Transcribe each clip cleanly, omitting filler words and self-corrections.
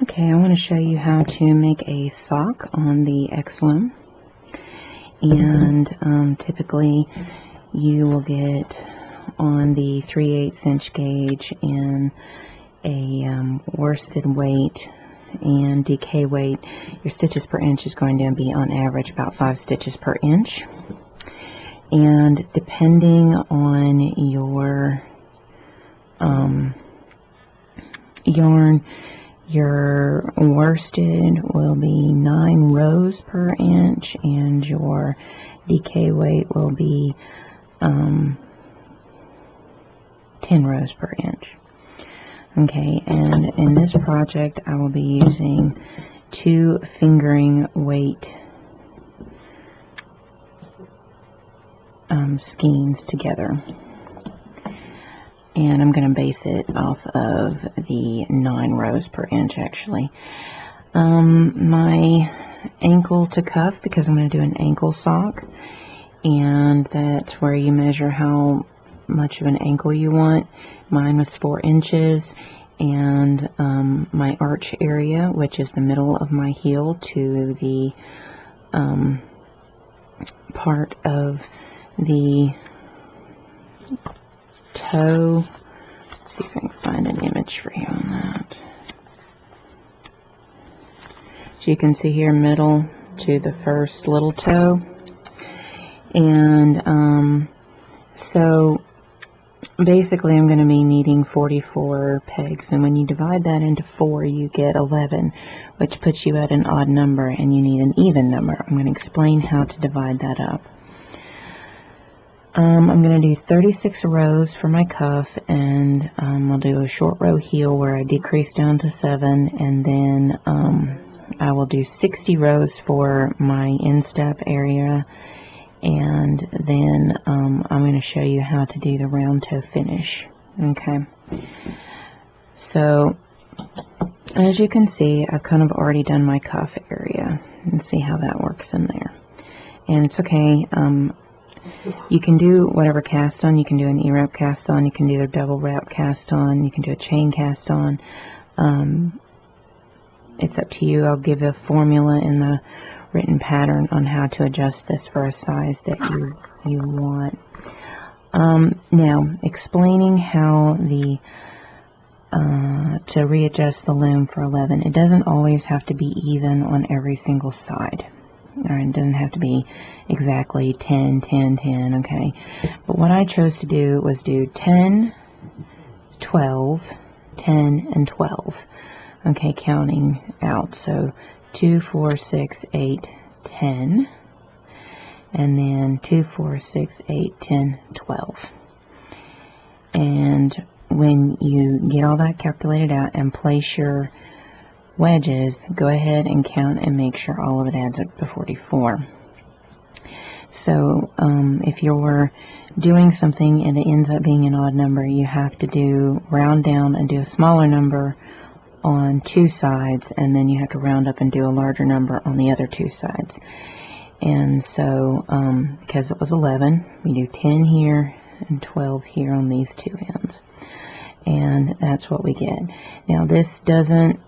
Okay, I want to show you how to make a sock on the Loom. And typically you will get on the 3/8 inch gauge in a worsted weight and DK weight. Your stitches per inch is going to be on average about 5 stitches per inch. And depending on your yarn, your worsted will be 9 rows per inch and your DK weight will be 10 rows per inch. Okay, and in this project I will be using 2 fingering weight skeins together. And I'm going to base it off of the 9 rows per inch actually. My ankle to cuff, because I'm going to do an ankle sock, and that's where you measure how much of an ankle you want. Mine was 4 inches, and my arch area, which is the middle of my heel to the part of the toe. Let's see if I can find an image for you on that. So you can see here, middle to the first little toe. And so basically I'm going to be needing 44 pegs, and when you divide that into 4 you get 11, which puts you at an odd number, and you need an even number. I'm going to explain how to divide that up. I'm going to do 36 rows for my cuff, and I'll do a short row heel where I decrease down to 7, and then I will do 60 rows for my instep area, and then I'm going to show you how to do the round toe finish. Okay, so as you can see, I've kind of already done my cuff area, and see how that works in there. And it's okay. You can do whatever cast on. You can do an E-wrap cast on, you can do a double wrap cast on, you can do a chain cast on. It's up to you. I'll give a formula in the written pattern on how to adjust this for a size that you want. Now, explaining how to readjust the loom for 11. It doesn't always have to be even on every single side. Or it doesn't have to be exactly 10, 10, 10, okay? But what I chose to do was do 10, 12, 10, and 12. Okay, counting out. So 2, 4, 6, 8, 10. And then 2, 4, 6, 8, 10, 12. And when you get all that calculated out and place your wedges, go ahead and count and make sure all of it adds up to 44. So if you're doing something and it ends up being an odd number, you have to do round down and do a smaller number on 2 sides, and then you have to round up and do a larger number on the other 2 sides. And so because it was 11, we do 10 here and 12 here on these 2 ends, and that's what we get. Now this doesn't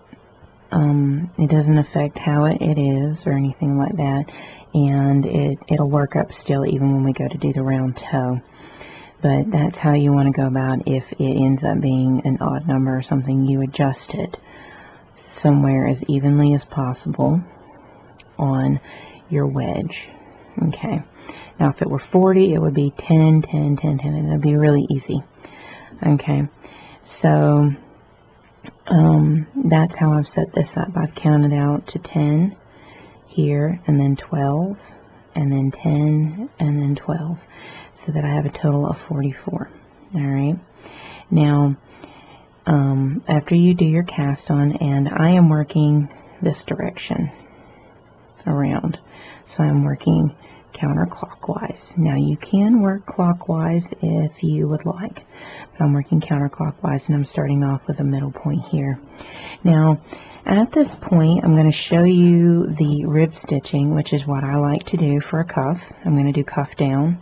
it doesn't affect how it is or anything like that, and it'll work up still even when we go to do the round toe. But that's how you want to go about if it ends up being an odd number or something. You adjust it somewhere as evenly as possible on your wedge. Okay, now if it were 40, it would be 10, 10, 10, 10, and it would be really easy. Okay, so that's how I've set this up. I've counted out to 10 here, and then 12, and then 10, and then 12, so that I have a total of 44. Alright, now after you do your cast on, and I am working this direction around, so I'm working counterclockwise. Now you can work clockwise if you would like, but I'm working counterclockwise, and I'm starting off with a middle point here. Now at this point I'm going to show you the rib stitching, which is what I like to do for a cuff. I'm going to do cuff down,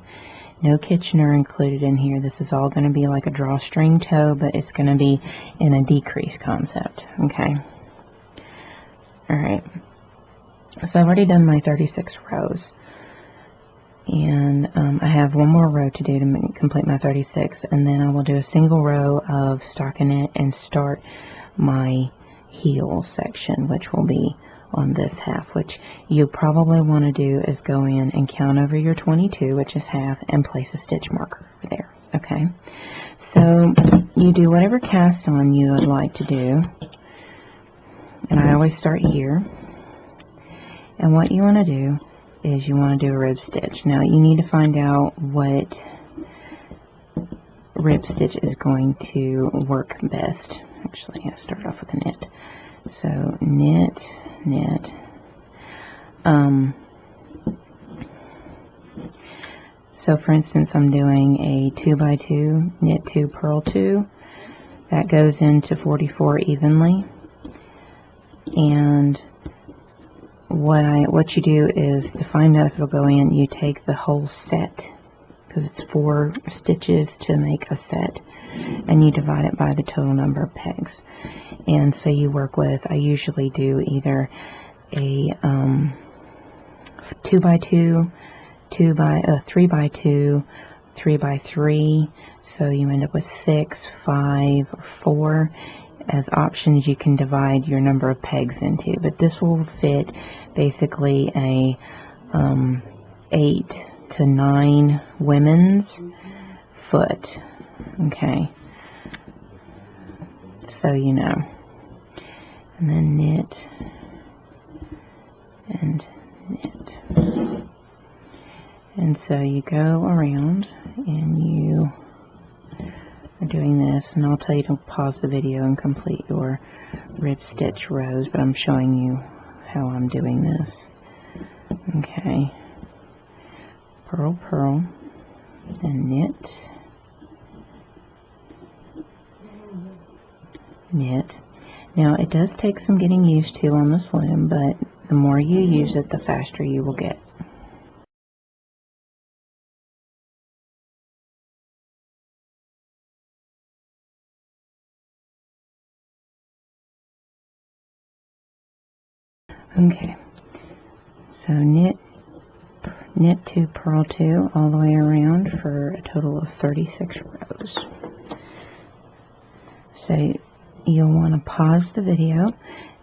no Kitchener included in here. This is all going to be like a drawstring toe, but it's going to be in a decrease concept. Okay, Alright, so I've already done my 36 rows, and I have one more row to do to complete my 36, and then I will do a single row of stockinette and start my heel section, which will be on this half. Which you probably want to do is go in and count over your 22, which is half, and place a stitch marker over there. Okay, so you do whatever cast on you would like to do, and I always start here. And what you want to do is you want to do a rib stitch. Now you need to find out what rib stitch is going to work best. Actually, I start off with a knit. So knit, knit. So for instance, I'm doing a 2x2, knit 2, purl 2. That goes into 44 evenly. And what you do is, to find out if it'll go in, you take the whole set, because it's 4 stitches to make a set, and you divide it by the total number of pegs. And so you work with, I usually do either a 2x2, 3x2, 3x3, so you end up with 6, 5, or 4. As options, you can divide your number of pegs into, but this will fit basically a 8 to 9 women's foot. Okay, so you know. And then knit and knit. And so you go around and you are doing this, and I'll tell you to pause the video and complete your rib stitch rows, but I'm showing you how I'm doing this. Okay, purl, purl, and knit, knit. Now it does take some getting used to on this loom, but the more you use it, the faster you will get. Okay, so knit 2, purl 2 all the way around for a total of 36 rows. So you'll want to pause the video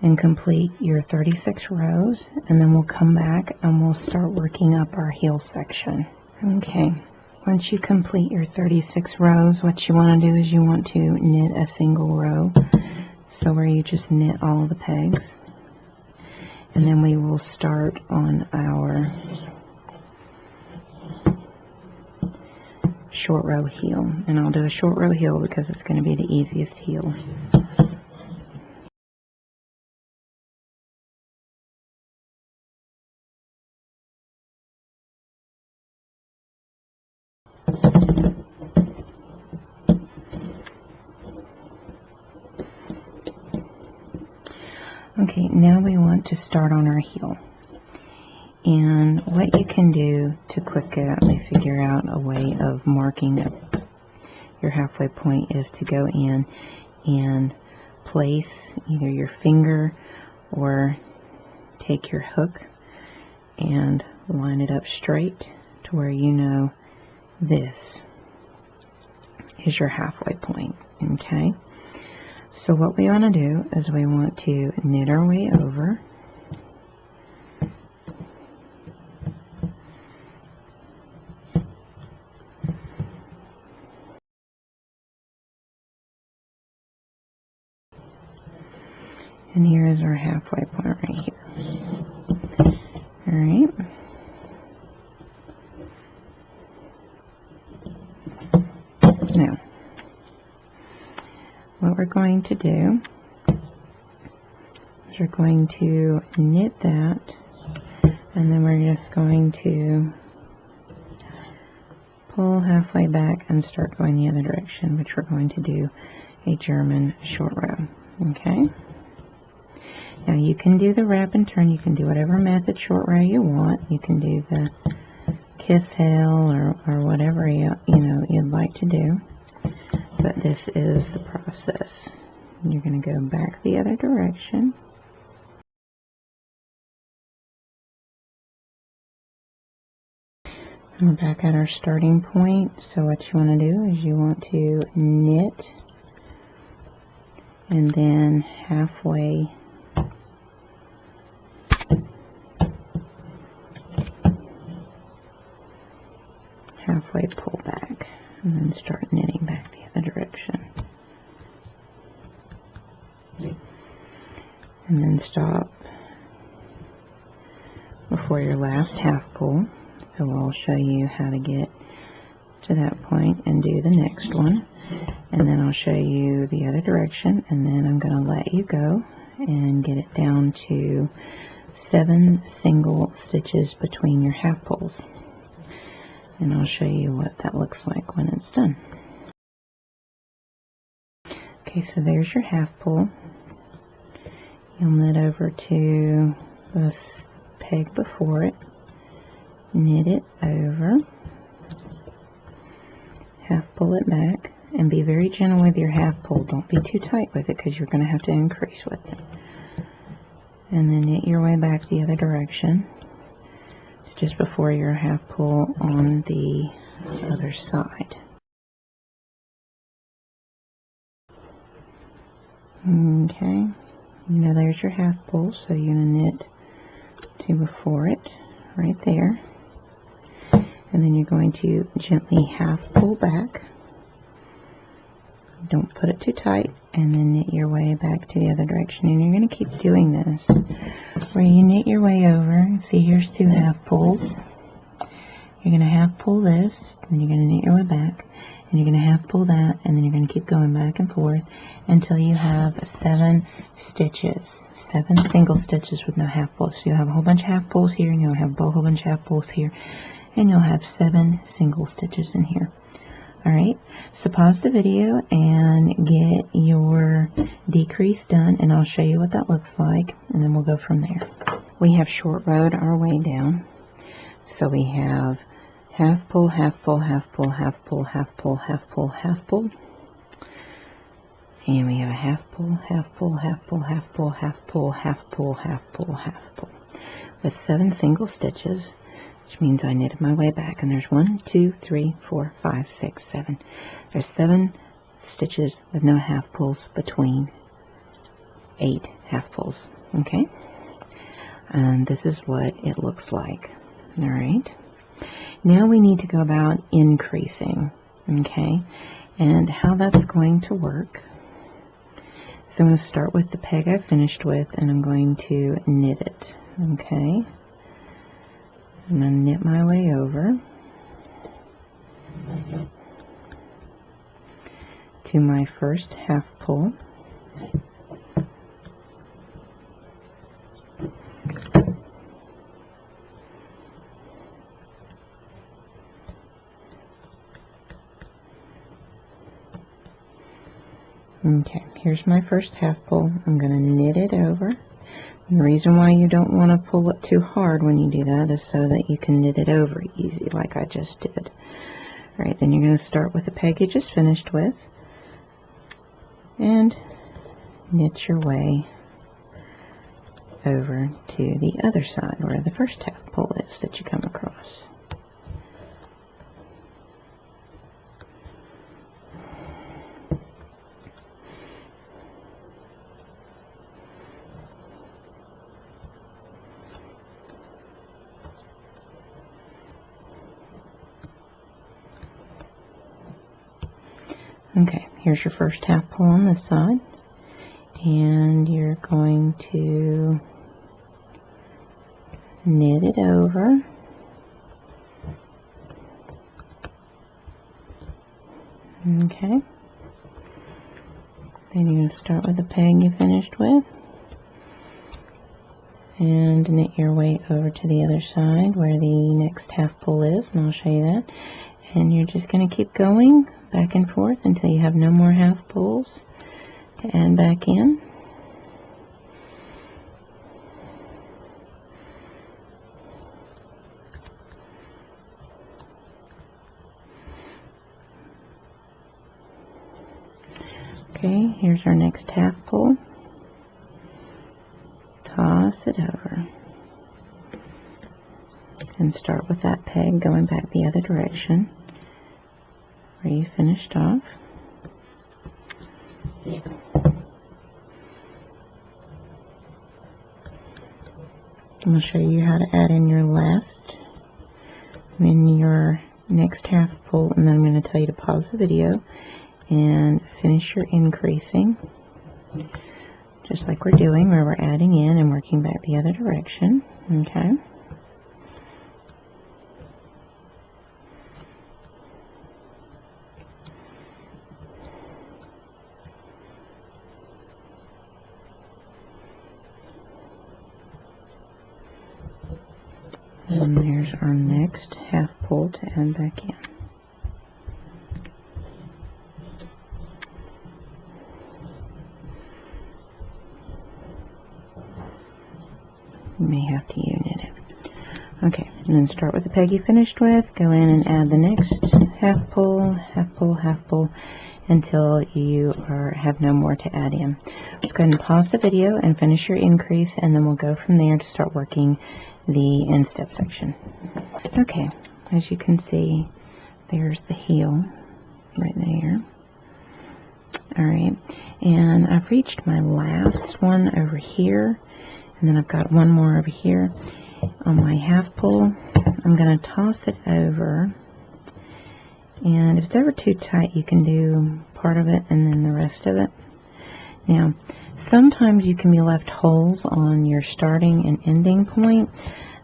and complete your 36 rows, and then we'll come back and we'll start working up our heel section. Okay, once you complete your 36 rows, what you want to do is you want to knit a single row, so where you just knit all the pegs. And then we will start on our short row heel. And I'll do a short row heel because it's going to be the easiest heel. Okay, now we want to start on our heel. And what you can do to quickly figure out a way of marking your halfway point is to go in and place either your finger or take your hook and line it up straight to where you know this is your halfway point. Okay? So what we want to do is we want to knit our way over, and here is our halfway point right here. Alright. Now, what we're going to do is we're going to knit that, and then we're just going to pull halfway back and start going the other direction, which we're going to do a German short row. Okay? Now you can do the wrap and turn, you can do whatever method short row you want. You can do the kiss hail or whatever you'd like to do. But this is the process. You're going to go back the other direction. We're back at our starting point. So what you want to do is you want to knit and then halfway pull back and then start knitting back the other direction. And then stop before your last half pull. So I'll show you how to get to that point and do the next one. And then I'll show you the other direction, and then I'm going to let you go and get it down to 7 single stitches between your half pulls. And I'll show you what that looks like when it's done. Okay, so there's your half pull. You'll knit over to the peg before it, knit it over, half pull it back, and be very gentle with your half pull. Don't be too tight with it because you're going to have to increase with it. And then knit your way back the other direction, just before your half pull on the other side. Okay, now there's your half pull, so you're going to knit to before it right there, and then you're going to gently half pull back. Don't put it too tight, and then knit your way back to the other direction. And you're going to keep doing this where you knit your way over. See, here's 2 half pulls. You're going to half pull this, and you're going to knit your way back, and you're going to half pull that, and then you're going to keep going back and forth until you have 7 stitches, 7 single stitches with no half pulls. So you'll have a whole bunch of half pulls here, and you'll have a whole bunch of half pulls here, and you'll have 7 single stitches in here. Alright, so pause the video and get your decrease done, and I'll show you what that looks like, and then we'll go from there. We have short rowed our way down. So we have half pull, half pull, half pull, half pull, half pull, half pull, half pull. And we have a half pull, half pull, half pull, half pull, half pull, half pull, half pull, half pull. With 7 single stitches, which means I knitted my way back, and there's 1, 2, 3, 4, 5, 6, 7. There's 7 stitches with no half pulls between 8 half pulls. Okay, and this is what it looks like. All right, now we need to go about increasing. Okay, and how that's going to work. So I'm going to start with the peg I finished with, and I'm going to knit it. Okay. I'm going to knit my way over to my first half pull. Okay, here's my first half pull. I'm going to knit it over. And the reason why you don't want to pull it too hard when you do that is so that you can knit it over easy, like I just did. Alright, then you're going to start with the peg you just finished with and knit your way over to the other side where the first half pull is that you come across. Okay, here's your first half pull on this side, and you're going to knit it over, okay, then you're going to start with the peg you finished with, and knit your way over to the other side where the next half pull is, and I'll show you that, and you're just going to keep going back and forth until you have no more half pulls to add back in. Okay, here's our next half pull. Toss it over. and start with that peg going back the other direction where you finished off. I'm going to show you how to add in your last in your next half pull, and then I'm going to tell you to pause the video and finish your increasing, just like we're doing, where we're adding in and working back the other direction. Okay. And there's our next half pull to add back in. You may have to unit it. Okay, and then start with the peg you finished with, go in and add the next half pull, half pull, half pull, until you have no more to add in. Let's go ahead and pause the video and finish your increase, and then we'll go from there to start working the instep section. Okay, as you can see, there's the heel right there. Alright, and I've reached my last one over here, and then I've got one more over here. On my half pull, I'm going to toss it over, and if it's ever too tight, you can do part of it and then the rest of it. Now, sometimes you can be left holes on your starting and ending point.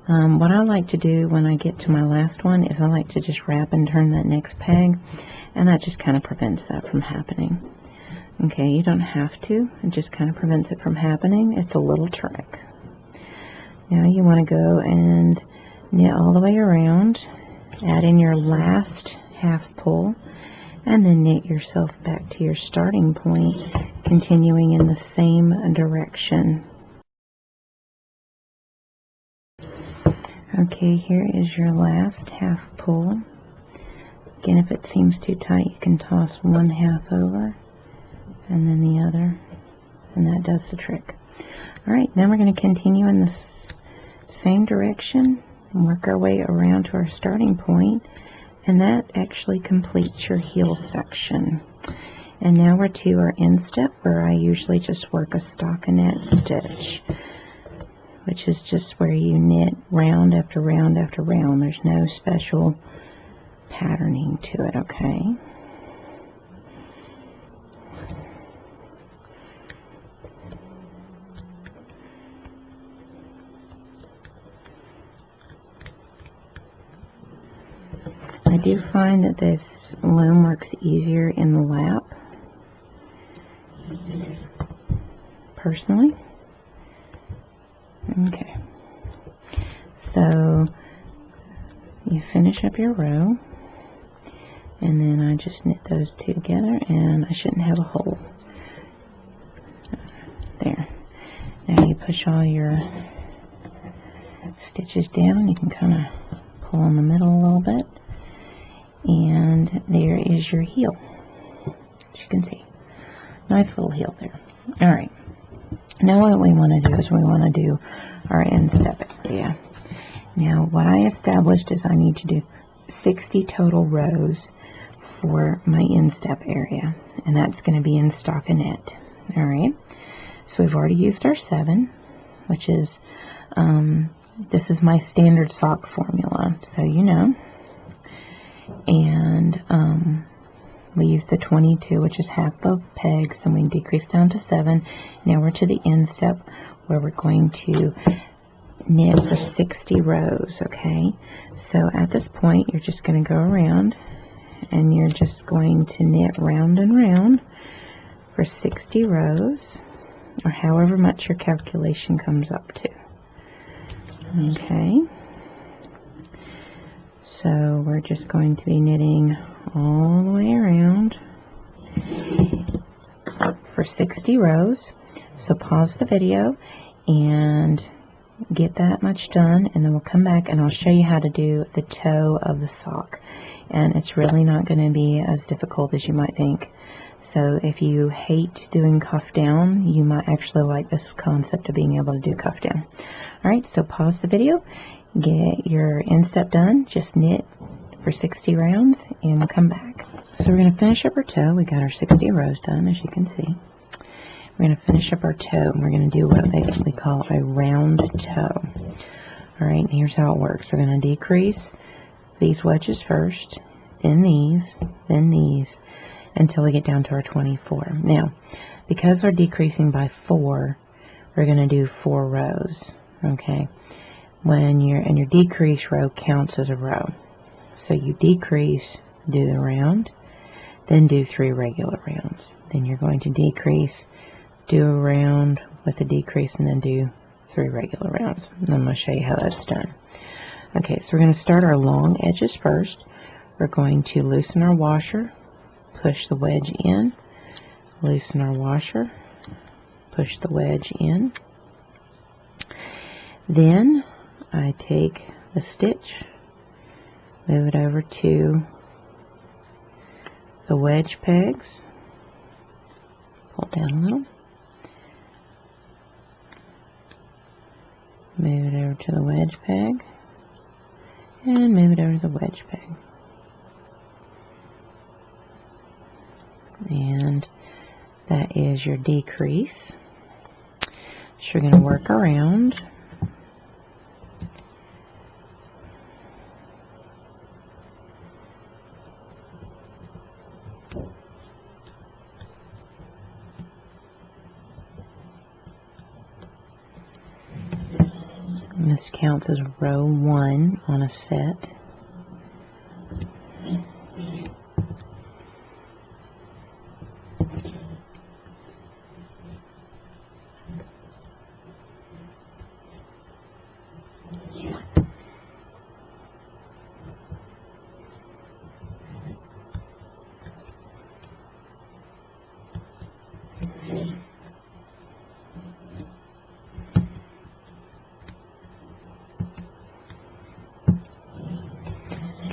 What I like to do when I get to my last one is I like to just wrap and turn that next peg, and that just kind of prevents that from happening. Okay, you don't have to. It just kind of prevents it from happening. It's a little trick. Now you want to go and knit all the way around, add in your last half pull, and then knit yourself back to your starting point, continuing in the same direction. Okay, here is your last half pull. Again, if it seems too tight, you can toss one half over and then the other, and that does the trick. Alright, then we're going to continue in the same direction and work our way around to our starting point, and that actually completes your heel section. And now we're to our instep, where I usually just work a stockinette stitch, which is just where you knit round after round after round. There's no special patterning to it, okay? I do find that this loom works easier in the lap, personally. Okay, so you finish up your row, and then I just knit those two together, and I shouldn't have a hole. There. Now you push all your stitches down. You can kind of pull in the middle a little bit, and there is your heel, as you can see. Nice little heel there. Alright, now what we want to do is we want to do our instep area. Now what I established is I need to do 60 total rows for my instep area, and that's going to be in stockinette. Alright, so we've already used our 7, which is, this is my standard sock formula, so you know. And we use the 22, which is half the pegs, and we decrease down to 7. Now we're to the instep, where we're going to knit for 60 rows, okay? So at this point, you're just going to go around, and you're just going to knit round and round for 60 rows, or however much your calculation comes up to. Okay? So we're just going to be knitting all the way around for 60 rows. So pause the video and get that much done, and then we'll come back and I'll show you how to do the toe of the sock. And it's really not going to be as difficult as you might think. So if you hate doing cuff down, you might actually like this concept of being able to do cuff down. Alright, so pause the video, get your instep done, just knit for 60 rounds, and we'll come back. So we're going to finish up our toe. We got our 60 rows done, as you can see. We're going to finish up our toe, and we're going to do what we call a round toe. Alright, and here's how it works. We're going to decrease these wedges first, then these, until we get down to our 24. Now, because we're decreasing by 4, we're going to do 4 rows, okay? And your decrease row counts as a row. So you decrease, do the round, then do 3 regular rounds. Then you're going to decrease, do a round with a decrease, and then do 3 regular rounds. And I'm going to show you how that's done. Okay, so we're going to start our long edges first. We're going to loosen our washer, push the wedge in, loosen our washer, push the wedge in. Then I take the stitch, move it over to the wedge pegs, pull down a little, move it over to the wedge peg, and move it over to the wedge peg. And that is your decrease. So you're going to work around. And this counts as row 1 on a set.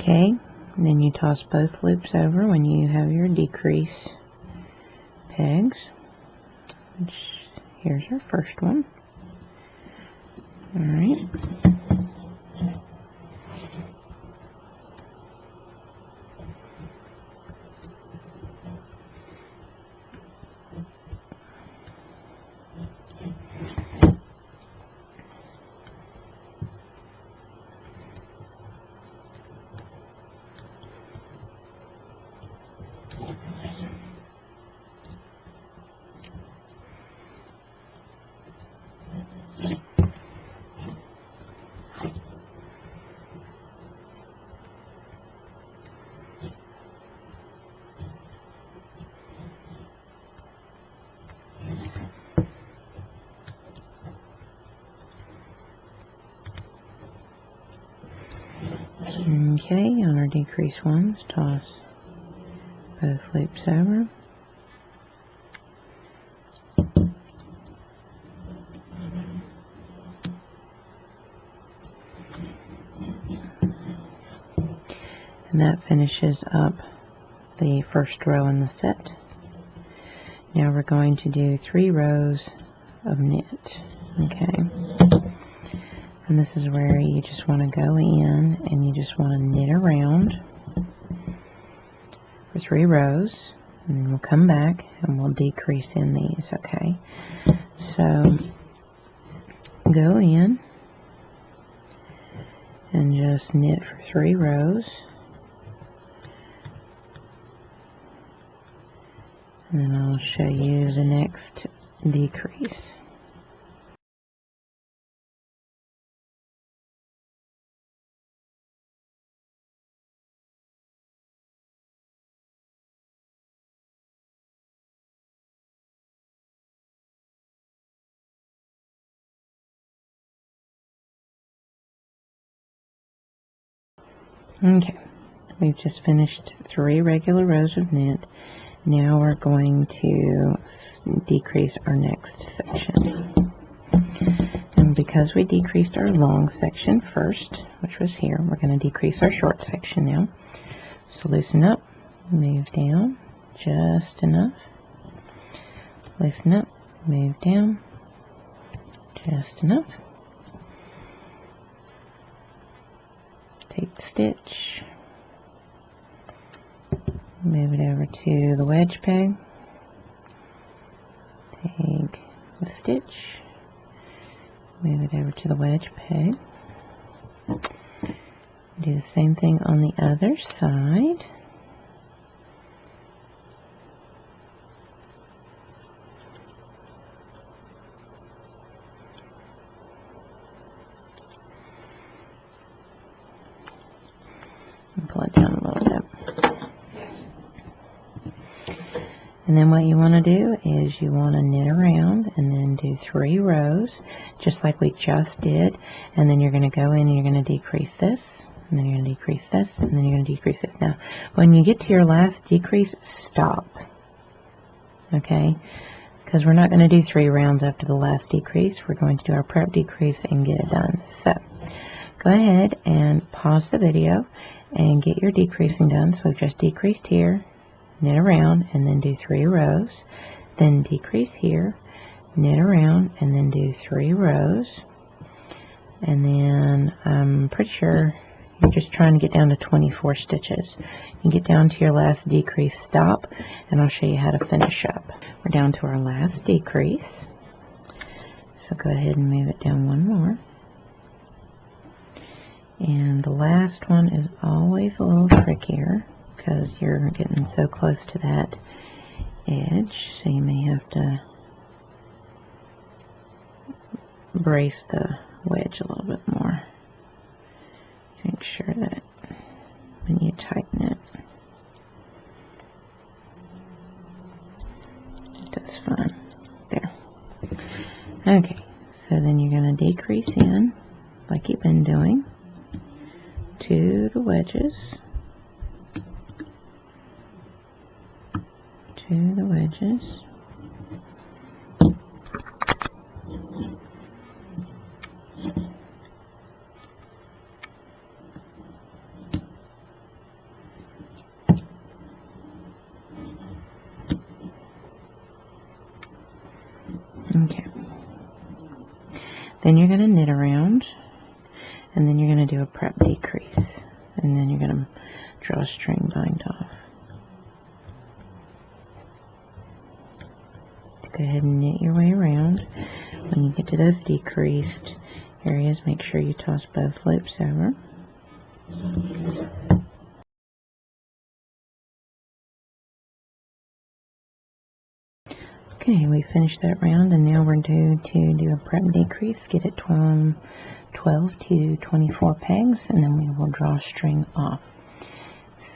Okay, and then you toss both loops over when you have your decrease pegs. Here's our first one. Alright. Okay, on our decrease ones, toss both loops over. And that finishes up the first row in the set. Now we're going to do 3 rows of knit. Okay. And this is where you just want to go in and you just want to knit around for 3 rows, and then we'll come back and we'll decrease in these. Okay, so go in and just knit for 3 rows, and then I'll show you the next decrease. Okay, we've just finished 3 regular rows of knit. Now we're going to decrease our next section. And because we decreased our long section first, which was here, we're going to decrease our short section now. So loosen up, move down just enough. Loosen up, move down just enough. take the stitch, move it over to the wedge peg, take the stitch, move it over to the wedge peg, do the same thing on the other side. And pull it down a little bit. And then what you want to do is you want to knit around and then do 3 rows, just like we just did. And then you're going to go in and you're going to decrease this, and then you're going to decrease this, and then you're going to decrease this. Now, when you get to your last decrease, stop. Okay? Because we're not going to do 3 rounds after the last decrease. We're going to do our prep decrease and get it done. So, go ahead and pause the video and get your decreasing done. So we've just decreased here, knit around, and then do 3 rows, then decrease here, knit around, and then do 3 rows, and then I'm pretty sure you're just trying to get down to 24 stitches. You get down to your last decrease, stop, and I'll show you how to finish up. We're down to our last decrease, so go ahead and move it down one more. And the last one is always a little trickier because you're getting so close to that edge, so you may have to brace the wedge a little bit more. Make sure that when you tighten it, it does fine. There. Okay, so then you're going to decrease in like you've been doing to the wedges, to the wedges, okay. Then you're going to knit around, and then you're going to do a prep decrease, and then you're going to draw a string bind off. Go ahead and knit your way around. When you get to those decreased areas, make sure you toss both loops over. Okay, we finished that round, and now we're due to do a prep decrease. Get it 12 to 24 pegs, and then we will draw a string off.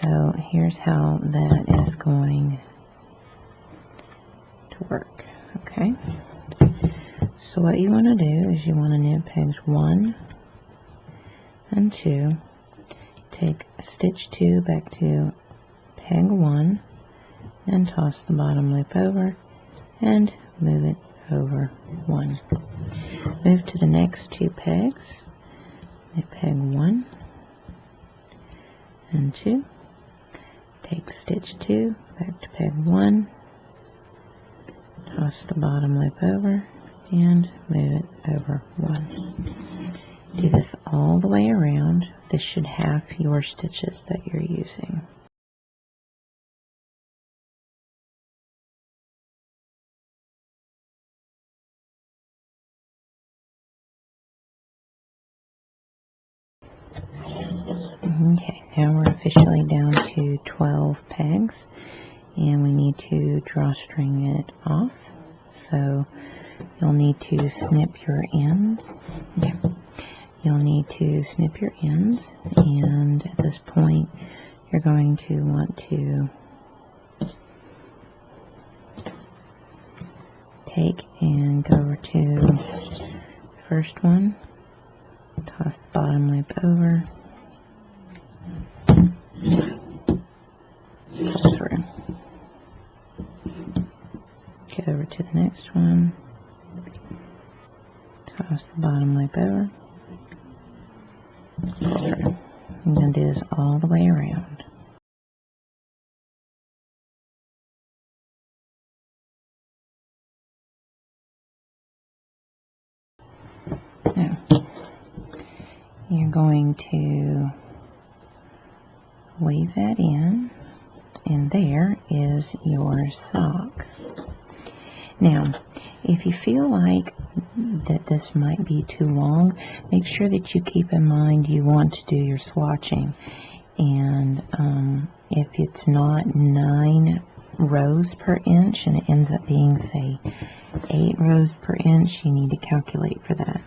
So here's how that is going to work. Okay, so what you want to do is you want to knit pegs 1 and 2, take stitch 2 back to peg 1, and toss the bottom loop over and move it over 1. Move to the next 2 pegs, knit peg 1 and 2, take stitch 2 back to peg 1, toss the bottom loop over and move it over 1. Do this all the way around. This should half your stitches that you're using. Okay, now we're officially down to 12 pegs, and we need to drawstring it off. So you'll need to snip your ends. Yeah. You'll need to snip your ends, and at this point you're going to want to take and go over to the first one, toss the bottom loop over, pull through. Get over to the next one, toss the bottom loop over, pull through. I'm going to do this all the way around. Now, you're going to weave that in, and there is your sock. Now, if you feel like that this might be too long, make sure that you keep in mind you want to do your swatching. And if it's not 9 rows per inch and it ends up being, say, 8 rows per inch, you need to calculate for that.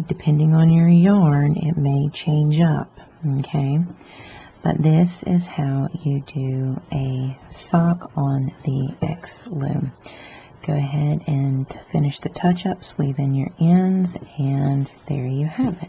Depending on your yarn, it may change up, okay? But this is how you do a sock on the X Loom. Go ahead and finish the touch-ups, weave in your ends, and there you have it.